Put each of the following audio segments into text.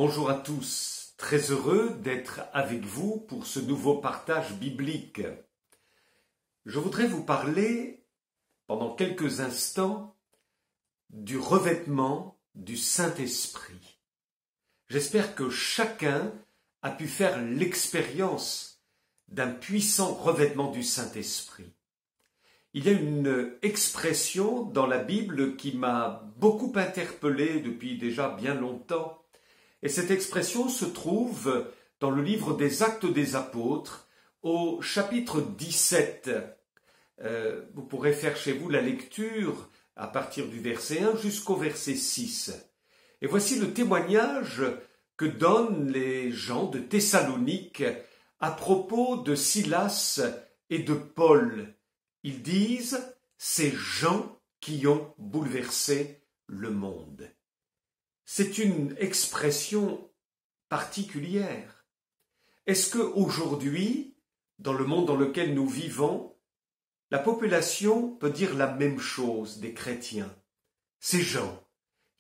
Bonjour à tous, très heureux d'être avec vous pour ce nouveau partage biblique. Je voudrais vous parler pendant quelques instants du revêtement du Saint-Esprit. J'espère que chacun a pu faire l'expérience d'un puissant revêtement du Saint-Esprit. Il y a une expression dans la Bible qui m'a beaucoup interpellé depuis déjà bien longtemps. Et cette expression se trouve dans le livre des Actes des Apôtres, au chapitre 17. Vous pourrez faire chez vous la lecture à partir du verset 1 jusqu'au verset 6. Et voici le témoignage que donnent les gens de Thessalonique à propos de Silas et de Paul. Ils disent « ces gens qui ont bouleversé le monde ». C'est une expression particulière. Est-ce qu'aujourd'hui, dans le monde dans lequel nous vivons, la population peut dire la même chose des chrétiens? Ces gens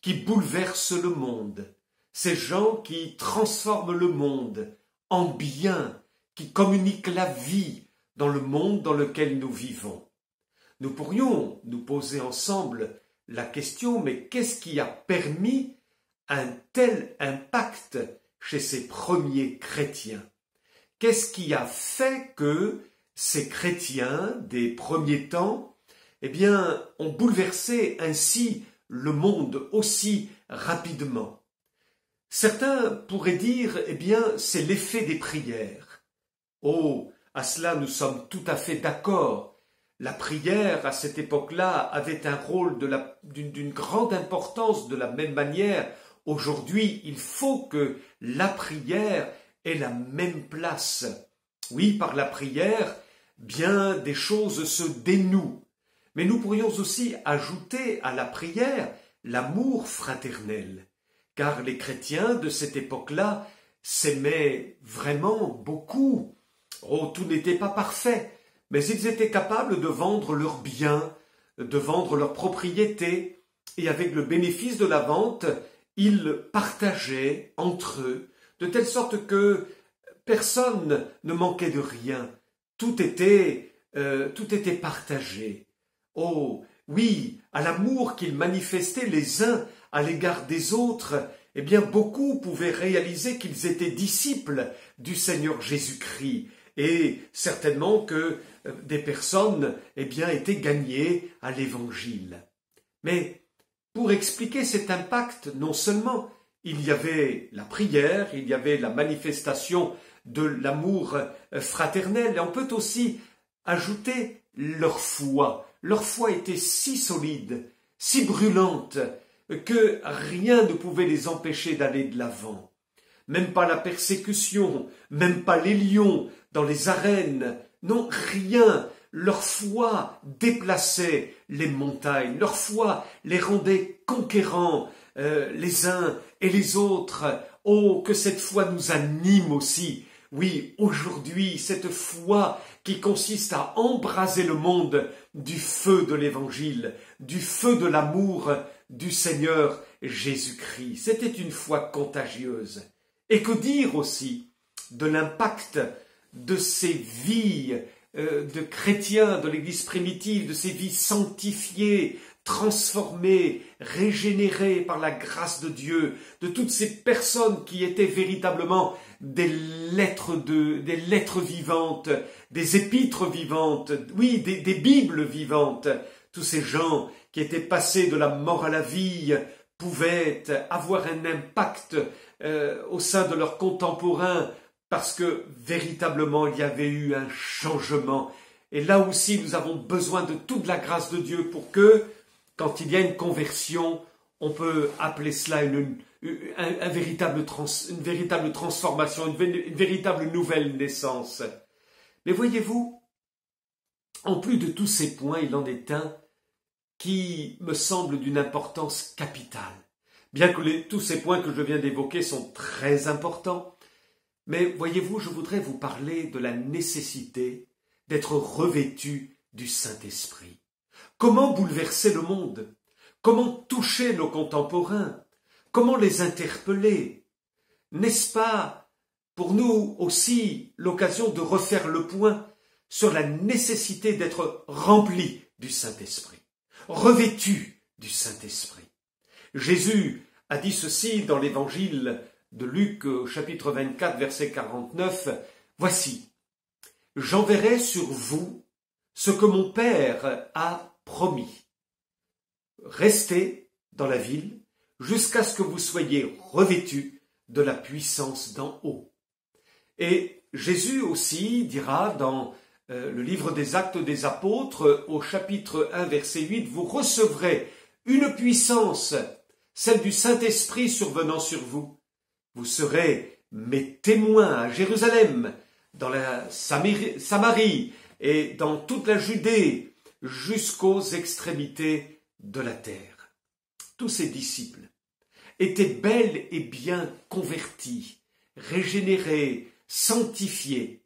qui bouleversent le monde, ces gens qui transforment le monde en bien, qui communiquent la vie dans le monde dans lequel nous vivons. Nous pourrions nous poser ensemble la question, mais qu'est-ce qui a permis un tel impact chez ces premiers chrétiens? Qu'est-ce qui a fait que ces chrétiens des premiers temps, ont bouleversé ainsi le monde aussi rapidement? Certains pourraient dire, c'est l'effet des prières. Oh, à cela nous sommes tout à fait d'accord. La prière, à cette époque-là, avait un rôle d'une grande importance. De la même manière, aujourd'hui, il faut que la prière ait la même place. Oui, par la prière, bien des choses se dénouent. Mais nous pourrions aussi ajouter à la prière l'amour fraternel. Car les chrétiens de cette époque-là s'aimaient vraiment beaucoup. Oh, tout n'était pas parfait, mais ils étaient capables de vendre leurs biens, de vendre leurs propriétés, et avec le bénéfice de la vente, ils partageaient entre eux, de telle sorte que personne ne manquait de rien. Tout était partagé. Oh, oui, à l'amour qu'ils manifestaient les uns à l'égard des autres, beaucoup pouvaient réaliser qu'ils étaient disciples du Seigneur Jésus-Christ. Et certainement que des personnes, étaient gagnées à l'Évangile. Mais pour expliquer cet impact, non seulement il y avait la prière, il y avait la manifestation de l'amour fraternel, et on peut aussi ajouter leur foi. Leur foi était si solide, si brûlante, que rien ne pouvait les empêcher d'aller de l'avant. Même pas la persécution, même pas les lions dans les arènes, non, rien. Leur foi déplaçait les montagnes, leur foi les rendait conquérants les uns et les autres. Oh, que cette foi nous anime aussi. Oui, aujourd'hui, cette foi qui consiste à embraser le monde du feu de l'Évangile, du feu de l'amour du Seigneur Jésus-Christ. C'était une foi contagieuse. Et que dire aussi de l'impact de ces vies de chrétiens de l'Église primitive, de ces vies sanctifiées, transformées, régénérées par la grâce de Dieu, de toutes ces personnes qui étaient véritablement des lettres vivantes, des épîtres vivantes, oui, des Bibles vivantes. Tous ces gens qui étaient passés de la mort à la vie pouvaient avoir un impact au sein de leurs contemporains, parce que véritablement il y avait eu un changement. Et là aussi nous avons besoin de toute la grâce de Dieu pour que, quand il y a une conversion, on peut appeler cela une véritable transformation, une véritable nouvelle naissance. Mais voyez-vous, en plus de tous ces points, il en est un qui me semble d'une importance capitale. Bien que tous ces points que je viens d'évoquer sont très importants, mais voyez-vous, je voudrais vous parler de la nécessité d'être revêtu du Saint-Esprit. Comment bouleverser le monde? Comment toucher nos contemporains? Comment les interpeller? n'est-ce pas pour nous aussi l'occasion de refaire le point sur la nécessité d'être rempli du Saint-Esprit, revêtu du Saint-Esprit? Jésus a dit ceci dans l'évangile de Luc, chapitre 24, verset 49, « Voici, j'enverrai sur vous ce que mon Père a promis. Restez dans la ville jusqu'à ce que vous soyez revêtus de la puissance d'en haut. » Et Jésus aussi dira dans le livre des Actes des Apôtres, au chapitre 1, verset 8, « Vous recevrez une puissance, celle du Saint-Esprit survenant sur vous. Vous serez mes témoins à Jérusalem, dans la Samarie et dans toute la Judée, jusqu'aux extrémités de la terre. » Tous ces disciples étaient bel et bien convertis, régénérés, sanctifiés.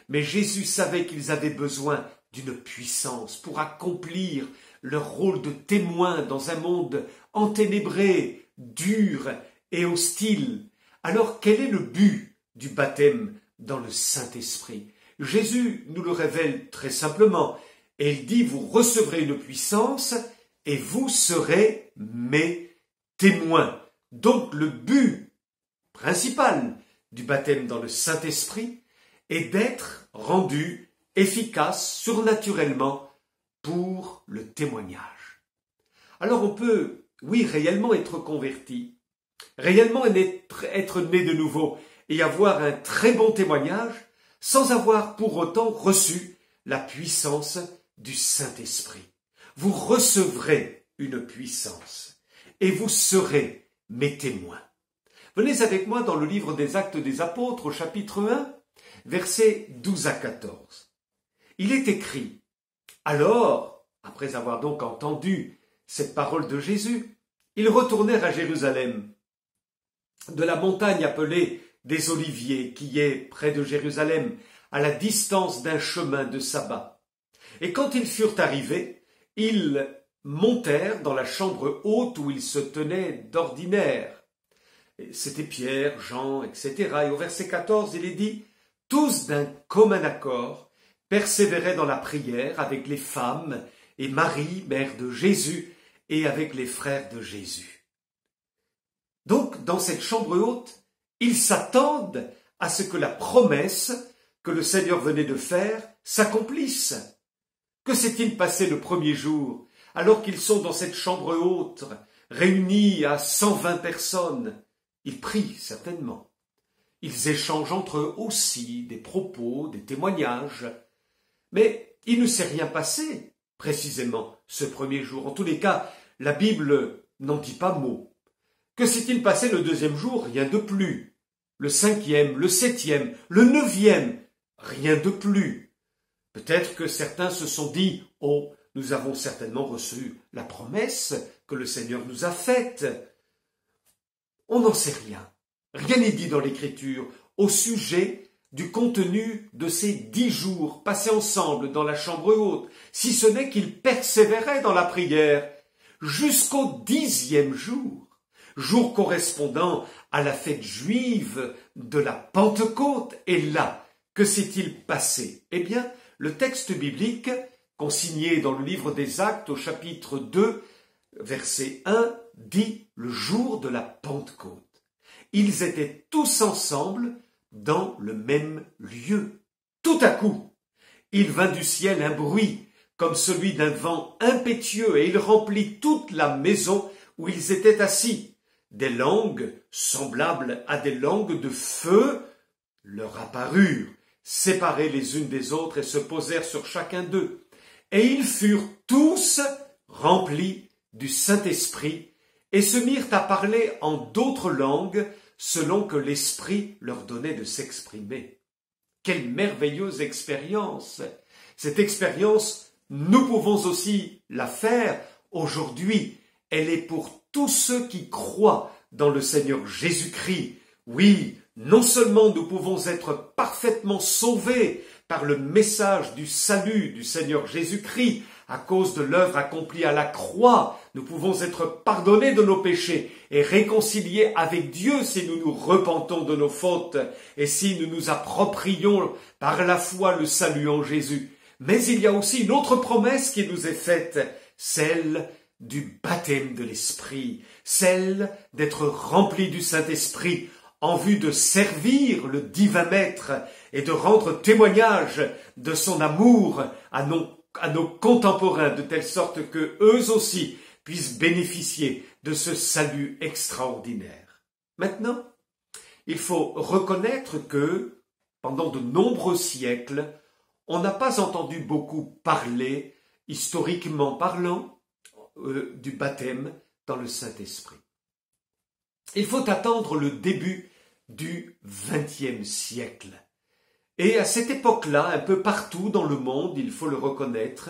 Mais Jésus savait qu'ils avaient besoin d'une puissance pour accomplir leur rôle de témoin dans un monde enténébré, dur et hostile. Alors quel est le but du baptême dans le Saint-Esprit? Jésus nous le révèle très simplement, et il dit « Vous recevrez une puissance et vous serez mes témoins ». Donc le but principal du baptême dans le Saint-Esprit est d'être rendu efficace surnaturellement pour le témoignage. Alors on peut, oui, réellement être converti, réellement être né de nouveau et avoir un très bon témoignage sans avoir pour autant reçu la puissance du Saint-Esprit. Vous recevrez une puissance et vous serez mes témoins. Venez avec moi dans le livre des Actes des Apôtres au chapitre 1, versets 12 à 14. Il est écrit, « Alors, après avoir donc entendu cette parole de Jésus, ils retournèrent à Jérusalem, de la montagne appelée des Oliviers, qui est près de Jérusalem, à la distance d'un chemin de sabbat. Et quand ils furent arrivés, ils montèrent dans la chambre haute où ils se tenaient d'ordinaire. C'était Pierre, Jean, etc. Et au verset 14, il est dit, « Tous d'un commun accord persévéraient dans la prière avec les femmes et Marie, mère de Jésus, et avec les frères de Jésus. » Donc, dans cette chambre haute, ils s'attendent à ce que la promesse que le Seigneur venait de faire s'accomplisse. Que s'est-il passé le premier jour, alors qu'ils sont dans cette chambre haute, réunis à 120 personnes? Ils prient, certainement. Ils échangent entre eux aussi des propos, des témoignages. Mais il ne s'est rien passé, précisément, ce premier jour. En tous les cas, la Bible n'en dit pas mot. Que s'est-il passé le deuxième jour? Rien de plus. Le cinquième, le septième, le neuvième, rien de plus. Peut-être que certains se sont dit « Oh, nous avons certainement reçu la promesse que le Seigneur nous a faite. » On n'en sait rien. Rien n'est dit dans l'Écriture au sujet du contenu de ces 10 jours passés ensemble dans la chambre haute, si ce n'est qu'ils persévéraient dans la prière jusqu'au 10e jour, jour correspondant à la fête juive de la Pentecôte. Et là, que s'est-il passé? Eh bien, le texte biblique, consigné dans le livre des Actes au chapitre 2, verset 1, dit le jour de la Pentecôte. Ils étaient tous ensemble dans le même lieu. Tout à coup, il vint du ciel un bruit comme celui d'un vent impétueux et il remplit toute la maison où ils étaient assis. Des langues semblables à des langues de feu leur apparurent, séparées les unes des autres et se posèrent sur chacun d'eux. Et ils furent tous remplis du Saint-Esprit et se mirent à parler en d'autres langues selon que l'Esprit leur donnait de s'exprimer. Quelle merveilleuse expérience! Cette expérience, nous pouvons aussi la faire aujourd'hui. Elle est pour tous ceux qui croient dans le Seigneur Jésus-Christ. Oui, non seulement nous pouvons être parfaitement sauvés par le message du salut du Seigneur Jésus-Christ, à cause de l'œuvre accomplie à la croix, nous pouvons être pardonnés de nos péchés et réconciliés avec Dieu si nous nous repentons de nos fautes et si nous nous approprions par la foi le salut en Jésus. Mais il y a aussi une autre promesse qui nous est faite, celle du baptême de l'Esprit, celle d'être rempli du Saint-Esprit en vue de servir le divin Maître et de rendre témoignage de son amour à nos contemporains, de telle sorte que eux aussi puissent bénéficier de ce salut extraordinaire. Maintenant, il faut reconnaître que, pendant de nombreux siècles, on n'a pas entendu beaucoup parler, historiquement parlant, du baptême dans le Saint-Esprit. Il faut attendre le début du XXe siècle. Et à cette époque-là, un peu partout dans le monde, il faut le reconnaître,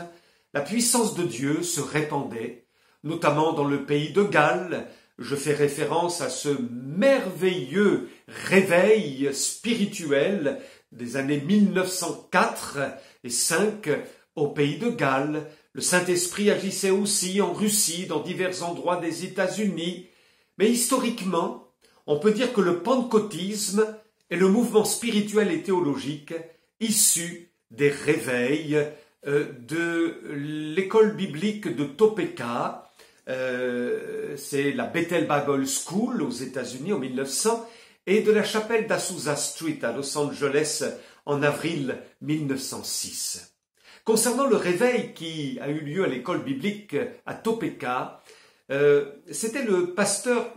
la puissance de Dieu se répandait, notamment dans le pays de Galles. Je fais référence à ce merveilleux réveil spirituel des années 1904 et 5 au pays de Galles. Le Saint-Esprit agissait aussi en Russie, dans divers endroits des États-Unis. Mais historiquement, on peut dire que le pentecôtisme est le mouvement spirituel et théologique issu des réveils de l'école biblique de Topeka. C'est la Bethel Bible School aux États-Unis en 1900 et de la chapelle d'Azusa Street à Los Angeles en avril 1906. Concernant le réveil qui a eu lieu à l'école biblique à Topeka, c'était le pasteur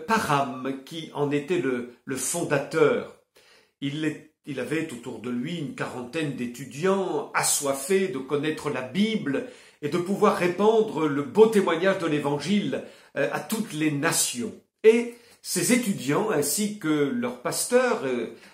Parham qui en était le fondateur. Il avait autour de lui une quarantaine d'étudiants assoiffés de connaître la Bible et de pouvoir répandre le beau témoignage de l'Évangile à toutes les nations. Et ces étudiants, ainsi que leur pasteur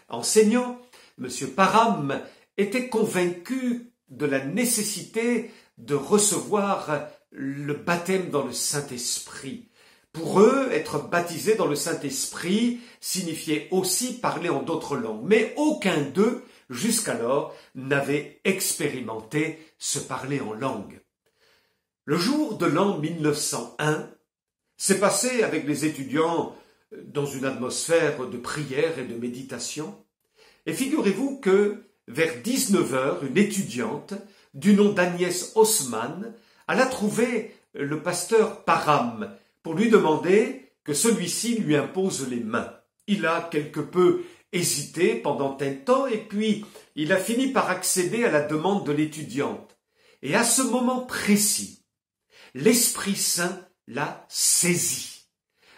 enseignant, M. Parham, étaient convaincus de la nécessité de recevoir le baptême dans le Saint-Esprit. Pour eux, être baptisé dans le Saint-Esprit signifiait aussi parler en d'autres langues. Mais aucun d'eux, jusqu'alors, n'avait expérimenté ce parler en langue. Le jour de l'an 1901 s'est passé avec les étudiants dans une atmosphère de prière et de méditation. Et figurez-vous que, vers 19 heures, une étudiante, du nom d'Agnès Haussmann, alla trouver le pasteur Parham pour lui demander que celui-ci lui impose les mains. Il a quelque peu hésité pendant un temps et puis il a fini par accéder à la demande de l'étudiante. Et à ce moment précis, l'Esprit Saint l'a saisi.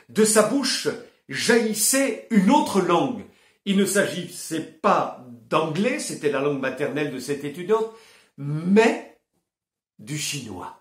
De sa bouche jaillissait une autre langue. Il ne s'agissait pas d'anglais, c'était la langue maternelle de cette étudiante, mais du chinois.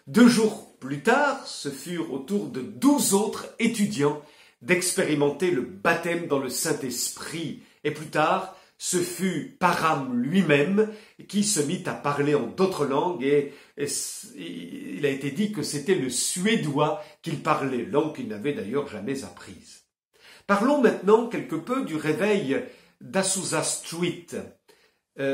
2 jours plus tard, ce furent au tour de 12 autres étudiants d'expérimenter le baptême dans le Saint-Esprit. Et plus tard, ce fut Parham lui-même qui se mit à parler en d'autres langues et il a été dit que c'était le suédois qu'il parlait, langue qu'il n'avait d'ailleurs jamais apprise. Parlons maintenant quelque peu du réveil d'Azusa Street.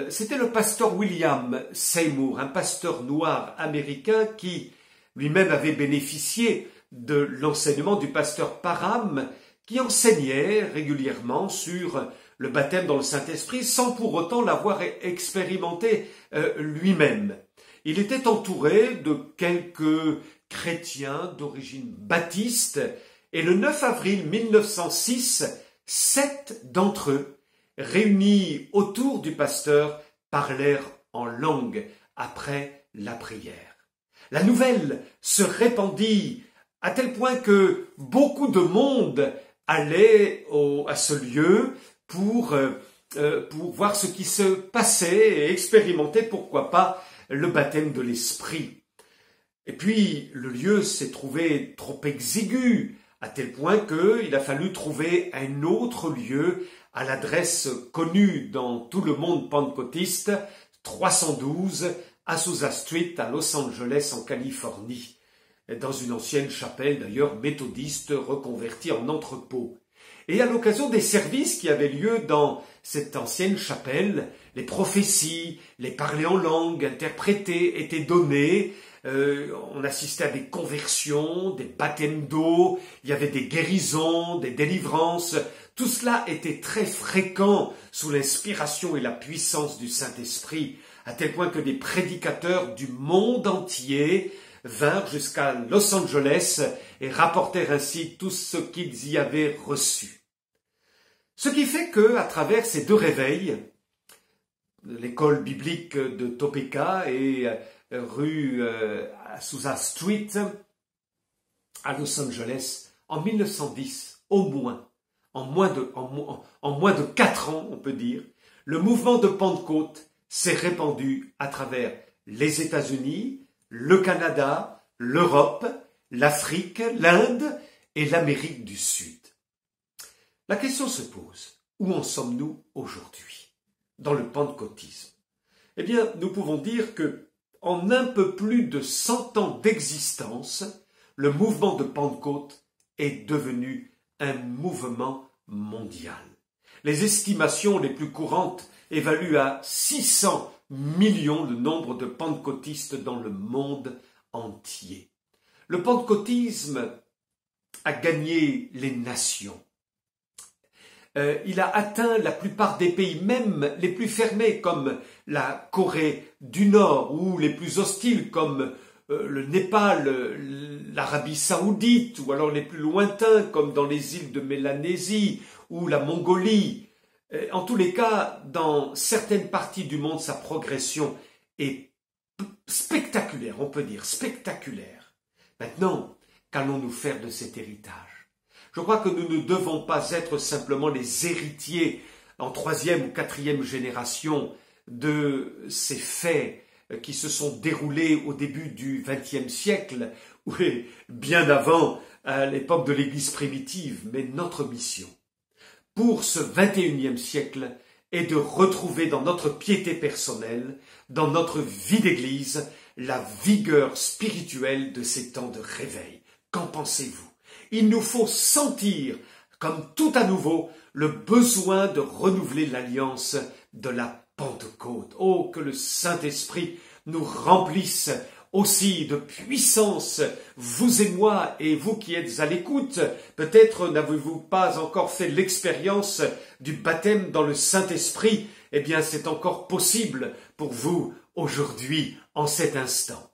C'était le pasteur William Seymour, un pasteur noir américain qui lui-même avait bénéficié de l'enseignement du pasteur Parham, qui enseignait régulièrement sur le baptême dans le Saint-Esprit sans pour autant l'avoir expérimenté lui-même. Il était entouré de quelques chrétiens d'origine baptiste et le 9 avril 1906, 7 d'entre eux, réunis autour du pasteur, parlèrent en langue après la prière. La nouvelle se répandit à tel point que beaucoup de monde allait à ce lieu pour voir ce qui se passait et expérimenter, pourquoi pas, le baptême de l'Esprit. Et puis, le lieu s'est trouvé trop exigu, à tel point qu'il a fallu trouver un autre lieu à l'adresse connue dans tout le monde pentecôtiste, 312 Azusa Street à Los Angeles en Californie, dans une ancienne chapelle d'ailleurs méthodiste reconvertie en entrepôt. Et à l'occasion des services qui avaient lieu dans cette ancienne chapelle, les prophéties, les parler en langue interprétées étaient données. On assistait à des conversions, des baptêmes d'eau, il y avait des guérisons, des délivrances. Tout cela était très fréquent sous l'inspiration et la puissance du Saint-Esprit, à tel point que des prédicateurs du monde entier vinrent jusqu'à Los Angeles et rapportèrent ainsi tout ce qu'ils y avaient reçu. Ce qui fait que, à travers ces deux réveils, l'école biblique de Topeka et rue Azusa Street à Los Angeles, en 1910, au moins, en moins de 4 ans, on peut dire, le mouvement de Pentecôte s'est répandu à travers les États-Unis, le Canada, l'Europe, l'Afrique, l'Inde et l'Amérique du Sud. La question se pose, où en sommes-nous aujourd'hui dans le pentecôtisme? Eh bien, nous pouvons dire que en un peu plus de 100 ans d'existence, le mouvement de Pentecôte est devenu un mouvement mondial. Les estimations les plus courantes évaluent à 600 millions le nombre de pentecôtistes dans le monde entier. Le pentecôtisme a gagné les nations. Il a atteint la plupart des pays, même les plus fermés comme la Corée du Nord ou les plus hostiles comme le Népal, l'Arabie Saoudite ou alors les plus lointains comme dans les îles de Mélanésie ou la Mongolie. En tous les cas, dans certaines parties du monde, sa progression est spectaculaire, on peut dire spectaculaire. Maintenant, qu'allons-nous faire de cet héritage? Je crois que nous ne devons pas être simplement les héritiers en 3e ou 4e génération de ces faits qui se sont déroulés au début du XXe siècle, ou bien avant, à l'époque de l'Église primitive. Mais notre mission, pour ce XXIe siècle, est de retrouver dans notre piété personnelle, dans notre vie d'Église, la vigueur spirituelle de ces temps de réveil. Qu'en pensez-vous? Il nous faut sentir, comme tout à nouveau, le besoin de renouveler l'alliance de la Pentecôte. Oh, que le Saint-Esprit nous remplisse aussi de puissance, vous et moi, et vous qui êtes à l'écoute. Peut-être n'avez-vous pas encore fait l'expérience du baptême dans le Saint-Esprit. Eh bien, c'est encore possible pour vous aujourd'hui, en cet instant.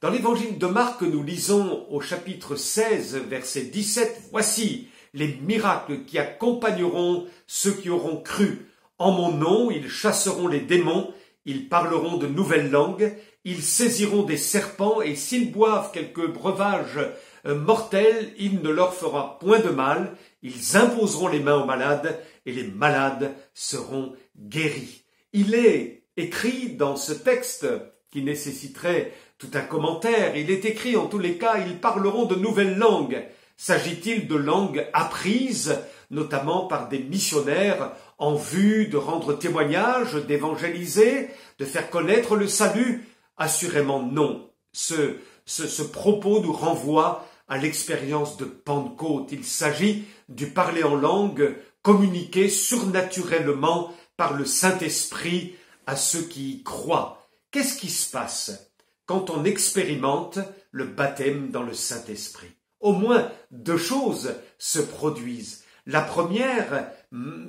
Dans l'évangile de Marc, nous lisons au chapitre 16, verset 17, « Voici les miracles qui accompagneront ceux qui auront cru. En mon nom, ils chasseront les démons, ils parleront de nouvelles langues, ils saisiront des serpents, et s'ils boivent quelques breuvages mortels, il ne leur fera point de mal, ils imposeront les mains aux malades, et les malades seront guéris. » Il est écrit dans ce texte, qui nécessiterait tout un commentaire, il est écrit en tous les cas, ils parleront de nouvelles langues. S'agit-il de langues apprises, notamment par des missionnaires, en vue de rendre témoignage, d'évangéliser, de faire connaître le salut? Assurément non. Ce propos nous renvoie à l'expérience de Pentecôte. Il s'agit du parler en langue communiqué surnaturellement par le Saint-Esprit à ceux qui y croient. Qu'est-ce qui se passe quand on expérimente le baptême dans le Saint-Esprit? Au moins 2 choses se produisent. La première,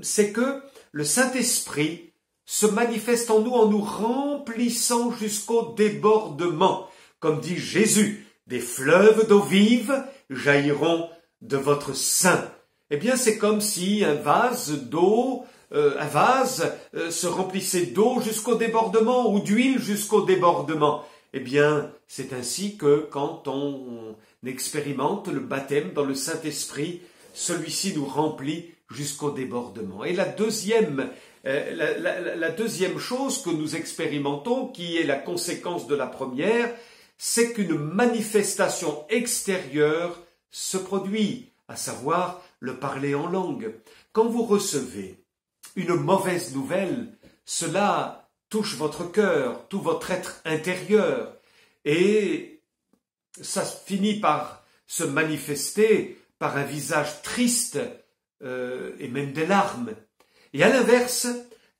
c'est que le Saint-Esprit se manifeste en nous remplissant jusqu'au débordement. Comme dit Jésus, des fleuves d'eau vive jailliront de votre sein. Eh bien, c'est comme si un vase se remplissait d'eau jusqu'au débordement ou d'huile jusqu'au débordement. Eh bien, c'est ainsi que quand on expérimente le baptême dans le Saint-Esprit, celui-ci nous remplit jusqu'au débordement. Et la deuxième chose que nous expérimentons, qui est la conséquence de la première, c'est qu'une manifestation extérieure se produit, à savoir le parler en langue. Quand vous recevez une mauvaise nouvelle, cela touche votre cœur, tout votre être intérieur, et ça finit par se manifester par un visage triste, et même des larmes. Et à l'inverse,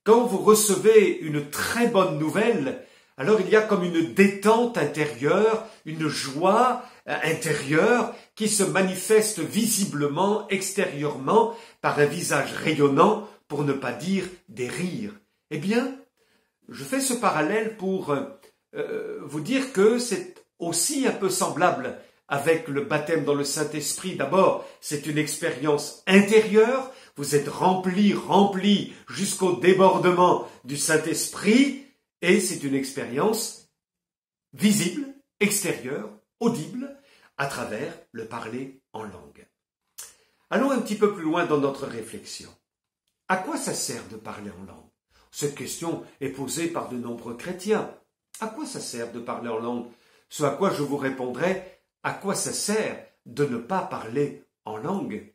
quand vous recevez une très bonne nouvelle, alors il y a comme une détente intérieure, une joie intérieure qui se manifeste visiblement, extérieurement, par un visage rayonnant, pour ne pas dire des rires. Eh bien, je fais ce parallèle pour vous dire que c'est aussi un peu semblable avec le baptême dans le Saint-Esprit. D'abord, c'est une expérience intérieure, vous êtes rempli jusqu'au débordement du Saint-Esprit, et c'est une expérience visible, extérieure, audible, à travers le parler en langue. Allons un petit peu plus loin dans notre réflexion. À quoi ça sert de parler en langue? Cette question est posée par de nombreux chrétiens. À quoi ça sert de parler en langue? Ce à quoi je vous répondrai, à quoi ça sert de ne pas parler en langue?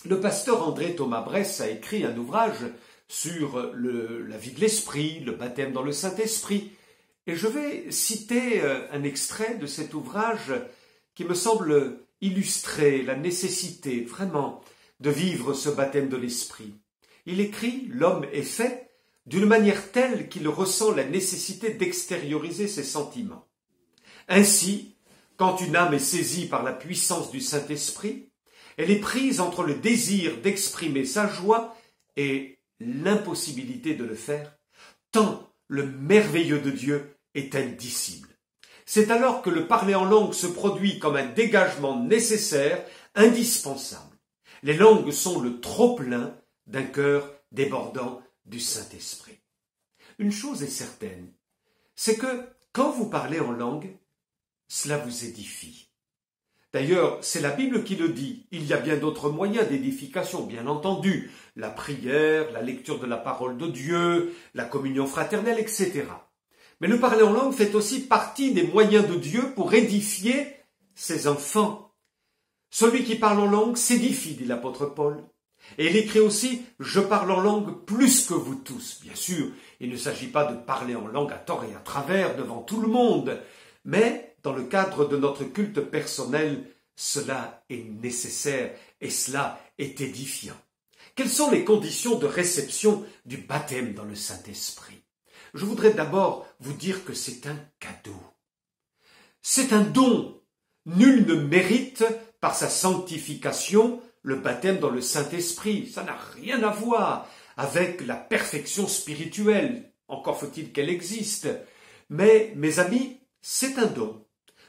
Le pasteur André Thomas Bress a écrit un ouvrage sur la vie de l'esprit, le baptême dans le Saint-Esprit. Et je vais citer un extrait de cet ouvrage qui me semble illustrer la nécessité vraiment de vivre ce baptême de l'esprit. Il écrit « L'homme est fait d'une manière telle qu'il ressent la nécessité d'extérioriser ses sentiments. Ainsi, quand une âme est saisie par la puissance du Saint-Esprit, elle est prise entre le désir d'exprimer sa joie et l'impossibilité de le faire, tant le merveilleux de Dieu est indicible. C'est alors que le parler en langue se produit comme un dégagement nécessaire, indispensable. Les langues sont le trop-plein d'un cœur débordant du Saint-Esprit. Une chose est certaine, c'est que quand vous parlez en langue, cela vous édifie. D'ailleurs, c'est la Bible qui le dit. Il y a bien d'autres moyens d'édification, bien entendu. La prière, la lecture de la parole de Dieu, la communion fraternelle, etc. Mais le parler en langue fait aussi partie des moyens de Dieu pour édifier ses enfants. Celui qui parle en langue s'édifie, dit l'apôtre Paul. Et il écrit aussi « Je parle en langue plus que vous tous ». Bien sûr, il ne s'agit pas de parler en langue à tort et à travers devant tout le monde, mais dans le cadre de notre culte personnel, cela est nécessaire et cela est édifiant. Quelles sont les conditions de réception du baptême dans le Saint-Esprit? Je voudrais d'abord vous dire que c'est un cadeau. C'est un don. Nul ne mérite par sa sanctification le baptême dans le Saint-Esprit. Ça n'a rien à voir avec la perfection spirituelle. Encore faut-il qu'elle existe. Mais, mes amis, c'est un don.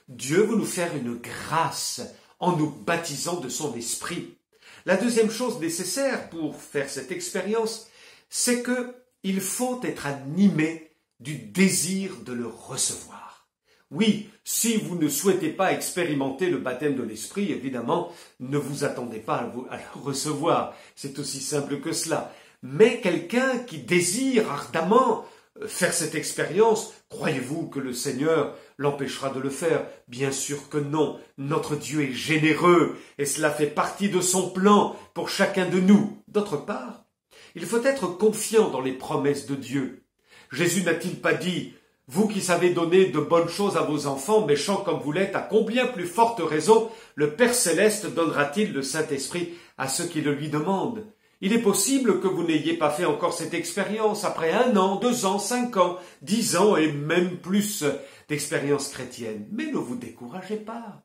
Dieu veut nous faire une grâce en nous baptisant de son esprit. La deuxième chose nécessaire pour faire cette expérience, c'est qu'il faut être animé du désir de le recevoir. Oui, si vous ne souhaitez pas expérimenter le baptême de l'esprit, évidemment, ne vous attendez pas à le recevoir. C'est aussi simple que cela. Mais quelqu'un qui désire ardemment faire cette expérience, croyez-vous que le Seigneur l'empêchera de le faire? Bien sûr que non. Notre Dieu est généreux et cela fait partie de son plan pour chacun de nous. D'autre part, il faut être confiant dans les promesses de Dieu. Jésus n'a-t-il pas dit « Vous qui savez donner de bonnes choses à vos enfants, méchants comme vous l'êtes, à combien plus forte raison le Père Céleste donnera-t-il le Saint-Esprit à ceux qui le lui demandent ?» Il est possible que vous n'ayez pas fait encore cette expérience après 1 an, 2 ans, 5 ans, 10 ans et même plus d'expérience chrétienne. Mais ne vous découragez pas.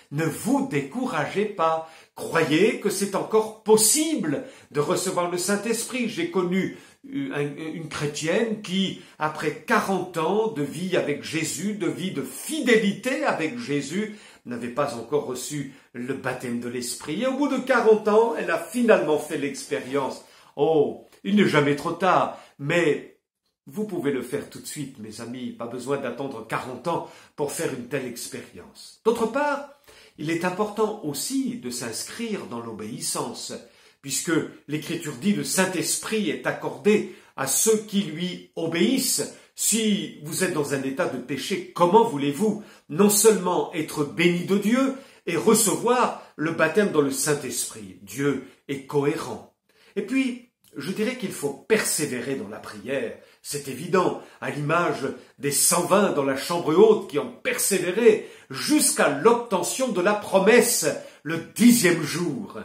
Ne vous découragez pas. Croyez que c'est encore possible de recevoir le Saint-Esprit. J'ai connu une chrétienne qui, après 40 ans de vie avec Jésus, de vie de fidélité avec Jésus, n'avait pas encore reçu le baptême de l'Esprit. Et au bout de 40 ans, elle a finalement fait l'expérience. Oh, il n'est jamais trop tard, mais vous pouvez le faire tout de suite, mes amis. Pas besoin d'attendre 40 ans pour faire une telle expérience. D'autre part, il est important aussi de s'inscrire dans l'obéissance, puisque l'Écriture dit le Saint-Esprit est accordé à ceux qui lui obéissent. Si vous êtes dans un état de péché, comment voulez-vous non seulement être béni de Dieu et recevoir le baptême dans le Saint-Esprit? Dieu est cohérent. Et puis, je dirais qu'il faut persévérer dans la prière. C'est évident, à l'image des 120 dans la chambre haute qui ont persévéré jusqu'à l'obtention de la promesse le 10e jour.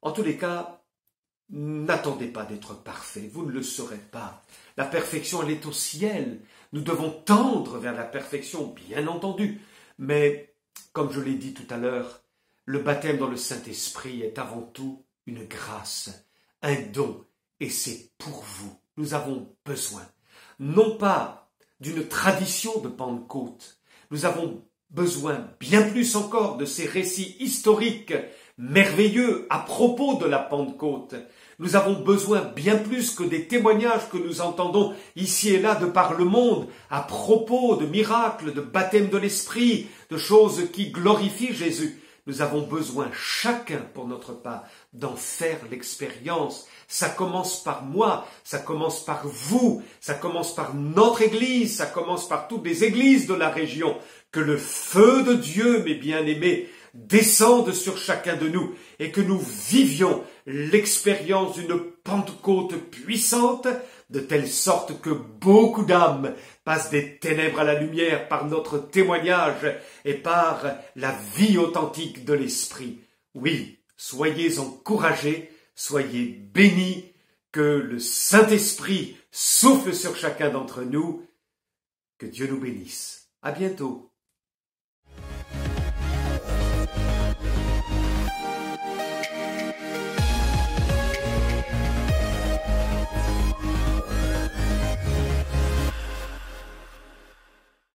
En tous les cas, n'attendez pas d'être parfait, vous ne le serez pas. La perfection, elle est au ciel. Nous devons tendre vers la perfection, bien entendu. Mais, comme je l'ai dit tout à l'heure, le baptême dans le Saint-Esprit est avant tout une grâce, un don, et c'est pour vous. Nous avons besoin, non pas d'une tradition de Pentecôte, nous avons besoin bien plus encore de ces récits historiques merveilleux à propos de la Pentecôte. Nous avons besoin bien plus que des témoignages que nous entendons ici et là de par le monde à propos de miracles, de baptême de l'Esprit, de choses qui glorifient Jésus. Nous avons besoin chacun pour notre part d'en faire l'expérience. Ça commence par moi, ça commence par vous, ça commence par notre Église, ça commence par toutes les églises de la région. Que le feu de Dieu, mes bien-aimés, descende sur chacun de nous et que nous vivions l'expérience d'une Pentecôte puissante de telle sorte que beaucoup d'âmes passent des ténèbres à la lumière par notre témoignage et par la vie authentique de l'Esprit. Oui, soyez encouragés, soyez bénis, que le Saint-Esprit souffle sur chacun d'entre nous, que Dieu nous bénisse. À bientôt.